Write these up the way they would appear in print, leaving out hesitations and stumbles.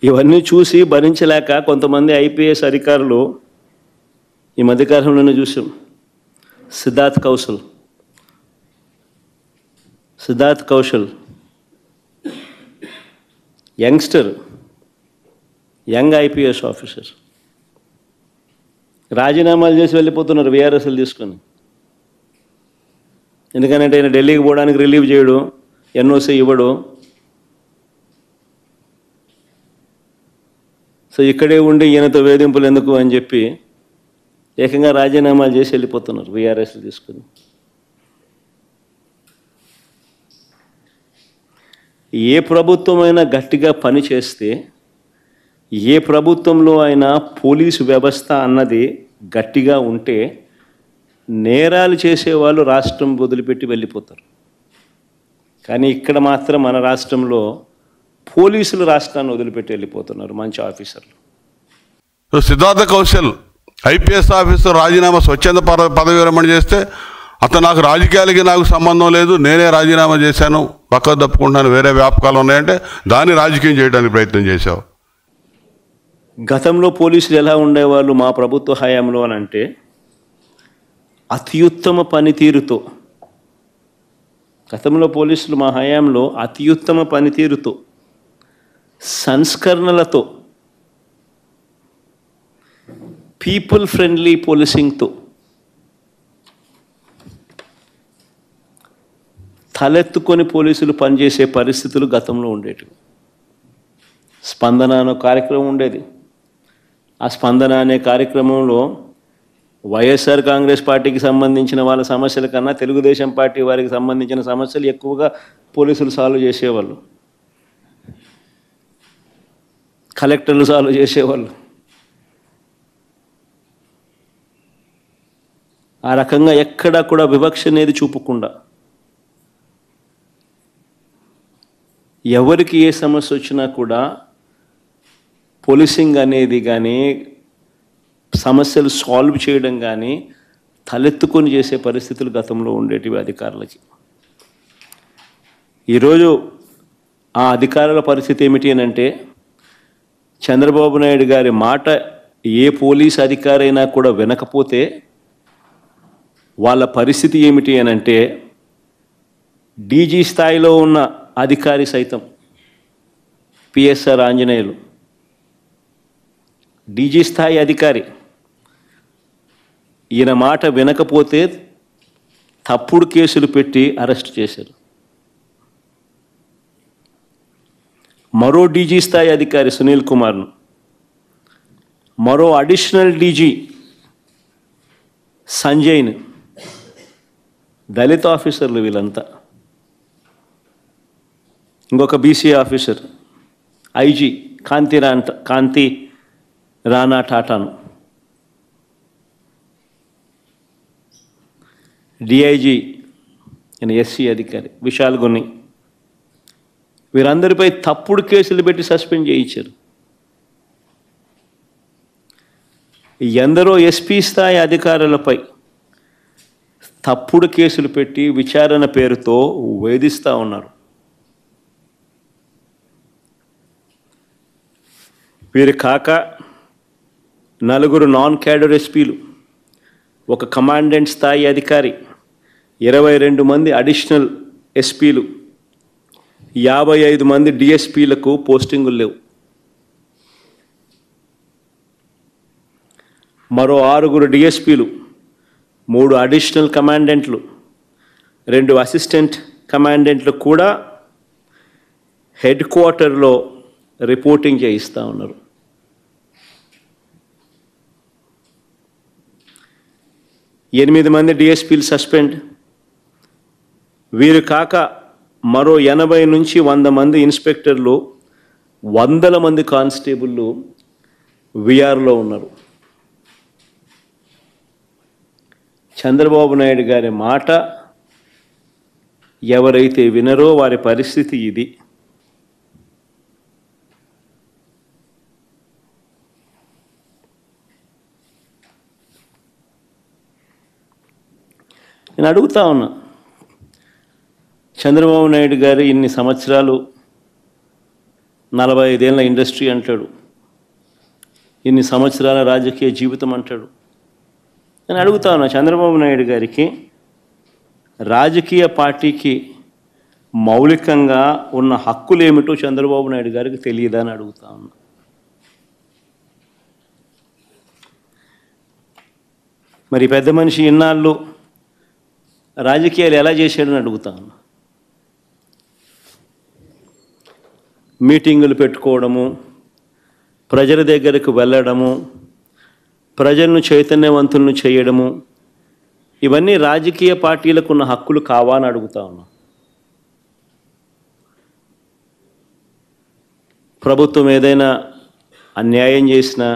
ఇవన్నీ చూసి భరించలేక కొంతమంది ఐపీఎస్ అధికారులు ఈ మధ్యకాలంలోనే చూసాం. Siddharth Kaushal young IPS officer రాజీనామాలు చేసి వెళ్ళిపోతున్నారు వీఆర్ఎస్లు తీసుకొని. ఎందుకంటే ఆయన ఢిల్లీకి పోవడానికి రిలీవ్ చేయడు, ఎన్ఓసి ఇవ్వడు. సో ఇక్కడే ఉండి ఈయనతో వేధింపులు ఎందుకు అని చెప్పి ఏకంగా రాజీనామాలు చేసి వెళ్ళిపోతున్నారు వీఆర్ఎస్లు తీసుకొని. ఏ ప్రభుత్వమైనా గట్టిగా పని చేస్తే, ఏ ప్రభుత్వంలో అయినా పోలీసు వ్యవస్థ అన్నది గట్టిగా ఉంటే నేరాలు చేసేవాళ్ళు రాష్ట్రం వదిలిపెట్టి వెళ్ళిపోతారు. కానీ ఇక్కడ మాత్రం మన రాష్ట్రంలో పోలీసులు రాష్ట్రాన్ని వదిలిపెట్టి వెళ్ళిపోతున్నారు మంచి ఆఫీసర్లు. సిద్ధార్థ కౌశల్ ఐపీఎస్ ఆఫీసర్ రాజీనామా స్వచ్ఛంద పదవి విరమణ చేస్తే అతను నాకు రాజకీయాలకి నాకు సంబంధం లేదు, నేనే రాజీనామా చేశాను, పక్కకు తప్పుకుంటున్నాను, వేరే వ్యాపకాలు ఉన్నాయంటే దాన్ని రాజకీయం చేయడానికి ప్రయత్నం చేశావు. గతంలో పోలీసులు ఎలా ఉండేవాళ్ళు మా ప్రభుత్వ హయాంలో అని అంటే అత్యుత్తమ పనితీరుతో, గతంలో పోలీసులు మా హయాంలో అత్యుత్తమ పనితీరుతో, సంస్కరణలతో, పీపుల్ ఫ్రెండ్లీ పోలీసింగ్తో తలెత్తుకొని పోలీసులు పనిచేసే పరిస్థితులు గతంలో ఉండేటివి. స్పందన అనే కార్యక్రమం ఉండేది. ఆ స్పందన అనే కార్యక్రమంలో వైఎస్ఆర్ కాంగ్రెస్ పార్టీకి సంబంధించిన వాళ్ళ సమస్యల కన్నా తెలుగుదేశం పార్టీ వారికి సంబంధించిన సమస్యలు ఎక్కువగా పోలీసులు సాల్వ్ చేసేవాళ్ళు, కలెక్టర్లు సాల్వ్ చేసేవాళ్ళు. ఆ రకంగా ఎక్కడా కూడా వివక్ష అనేది చూపకుండా ఎవరికి ఏ సమస్య వచ్చినా కూడా పోలీసింగ్ అనేది కానీ సమస్యలు సాల్వ్ చేయడం కానీ తలెత్తుకొని చేసే పరిస్థితులు గతంలో ఉండేటివి అధికారులకి. ఈరోజు ఆ అధికారుల పరిస్థితి ఏమిటి అని అంటే చంద్రబాబు నాయుడు గారి మాట ఏ పోలీస్ అధికారైనా కూడా వినకపోతే వాళ్ళ పరిస్థితి ఏమిటి అని అంటే డీజీ స్థాయిలో ఉన్న అధికారి సైతం పిఎస్ఆర్ ఆంజనేయులు డీజీ స్థాయి అధికారి, ఈయన మాట వినకపోతే తప్పుడు కేసులు పెట్టి అరెస్ట్ చేశారు. మరో డీజీ స్థాయి అధికారి సునీల్ కుమార్ను, మరో అడిషనల్ డీజీ సంజయ్ను, దళిత ఆఫీసర్లు వీళ్ళంతా, ఇంకొక బీసీ ఆఫీసర్ ఐజీ కాంతి రాణా టాటాను, డిఐజీ ఎస్సీ అధికారి విశాల్ గున్ని, వీరందరిపై తప్పుడు కేసులు పెట్టి సస్పెండ్ చేయించారు. ఎందరో ఎస్పీ స్థాయి అధికారులపై తప్పుడు కేసులు పెట్టి విచారణ పేరుతో వేధిస్తూ ఉన్నారు. వీరి కాక నలుగురు నాన్ క్యాడర్ ఎస్పీలు, ఒక కమాండెంట్ స్థాయి అధికారి, 22 మంది అడిషనల్ ఎస్పీలు, 55 మంది డిఎస్పీలకు పోస్టింగులు లేవు. మరో 6 డిఎస్పీలు, 3 అడిషనల్ కమాండెంట్లు, 2 అసిస్టెంట్ కమాండెంట్లు కూడా హెడ్ క్వార్టర్లో రిపోర్టింగ్ చేయిస్తూ ఉన్నారు. ఎనిమిది మంది డిఎస్పీలు సస్పెండ్. వీరు కాక మరో 80 నుంచి 100 మంది ఇన్స్పెక్టర్లు, 100 మంది కానిస్టేబుళ్ళు విఆర్లో ఉన్నారు. చంద్రబాబు నాయుడు గారి మాట ఎవరైతే వినరో వారి పరిస్థితి ఇది. నేను అడుగుతా ఉన్నా, చంద్రబాబు నాయుడు గారు ఇన్ని సంవత్సరాలు 45 ఏళ్ళ ఇండస్ట్రీ అంటాడు, ఇన్ని సంవత్సరాల రాజకీయ జీవితం అంటాడు. నేను అడుగుతా ఉన్నా, చంద్రబాబు నాయుడు గారికి రాజకీయ పార్టీకి మౌలికంగా ఉన్న హక్కులు ఏమిటో చంద్రబాబు నాయుడు గారికి తెలియదా అని అడుగుతా ఉన్నా. మరి పెద్ద మనిషి ఇన్నాళ్ళు రాజకీయాలు ఎలా చేశాడని అడుగుతా ఉన్నా. మీటింగులు పెట్టుకోవడము, ప్రజల దగ్గరకు వెళ్ళడము, ప్రజలను చైతన్యవంతులను చేయడము, ఇవన్నీ రాజకీయ పార్టీలకు ఉన్న హక్కులు కావా అని అడుగుతా ఉన్నా. ప్రభుత్వం ఏదైనా అన్యాయం చేసినా,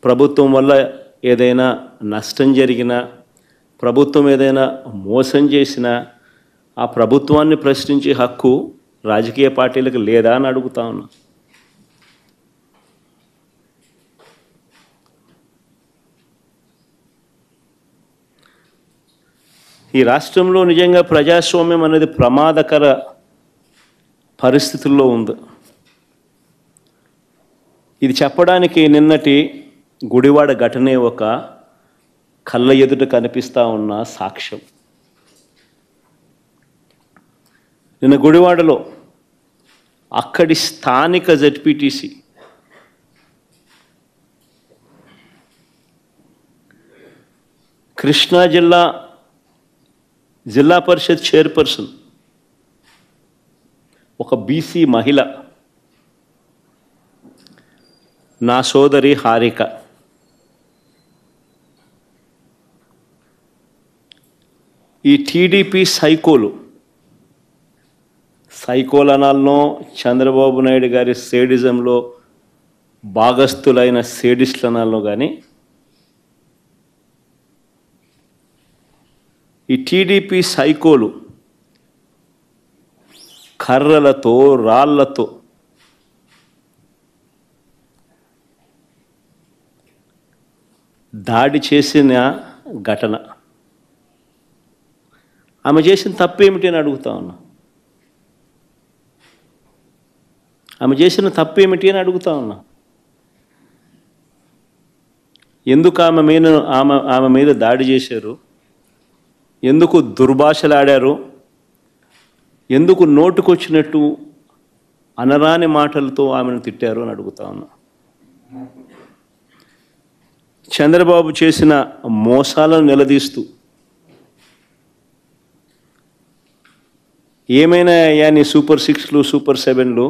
ప్రభుత్వం వల్ల ఏదైనా నష్టం జరిగినా, ప్రభుత్వం ఏదైనా మోసం చేసినా ఆ ప్రభుత్వాన్ని ప్రశ్నించే హక్కు రాజకీయ పార్టీలకు లేదా అని అడుగుతా ఉన్నా. ఈ రాష్ట్రంలో నిజంగా ప్రజాస్వామ్యం అనేది ప్రమాదకర పరిస్థితుల్లో ఉంది. ఇది చెప్పడానికి నిన్నటి గుడివాడ ఘటనే ఒక కళ్ళ ఎదుట కనిపిస్తూ ఉన్న సాక్ష్యం. నిన్న గుడివాడలో అక్కడి స్థానిక జెడ్పీటీసీ కృష్ణా జిల్లా పరిషత్ చైర్పర్సన్ ఒక బీసీ మహిళ, నా సోదరి హారిక, ఈ టీడీపీ సైకోలు అనాలనో, చంద్రబాబు నాయుడు గారి సేడిజంలో భాగస్థులైన సేడిస్టులు అనాలనో కానీ, ఈ టీడీపీ సైకోలు కర్రలతో, రాళ్లతో దాడి చేసిన ఘటన. ఆమె చేసిన తప్పేమిటి అని అడుగుతా ఉన్నా. ఆమె చేసిన తప్పేమిటి అని అడుగుతా ఉన్నా. ఎందుకు ఆమె మీద దాడి చేశారు? ఎందుకు దుర్భాషలాడారు? ఎందుకు నోటుకొచ్చినట్టు అనరాని మాటలతో ఆమెను తిట్టారు అని అడుగుతా ఉన్నా. చంద్రబాబు చేసిన మోసాలను నిలదీస్తూ, ఏమైనా అయ్యా నీ సూపర్ 6లు, సూపర్ 7లు,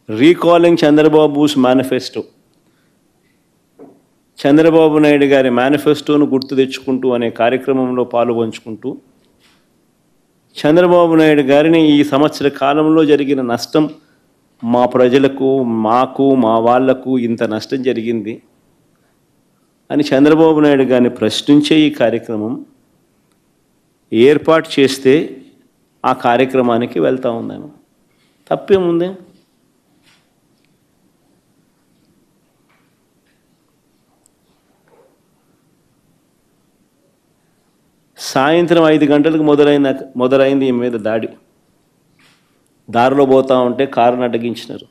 రీకాలింగ్ చంద్రబాబుస్ మేనిఫెస్టో, చంద్రబాబు నాయుడు గారి మేనిఫెస్టోను గుర్తు తెచ్చుకుంటూ అనే కార్యక్రమంలో పాలుపంచుకుంటూ, చంద్రబాబు నాయుడు గారిని ఈ సంవత్సర కాలంలో జరిగిన నష్టం, మా ప్రజలకు, మాకు, మా వాళ్లకు ఇంత నష్టం జరిగింది అని చంద్రబాబు నాయుడు గారిని ప్రశ్నించే ఈ కార్యక్రమం ఏర్పాటు చేస్తే ఆ కార్యక్రమానికి వెళ్తూ ఉందాము. తప్పేముంది? సాయంత్రం 5 గంటలకు మొదలైంది ఈ మీద దాడి. దారిలో పోతూ ఉంటే కారును అడ్డగించినారు.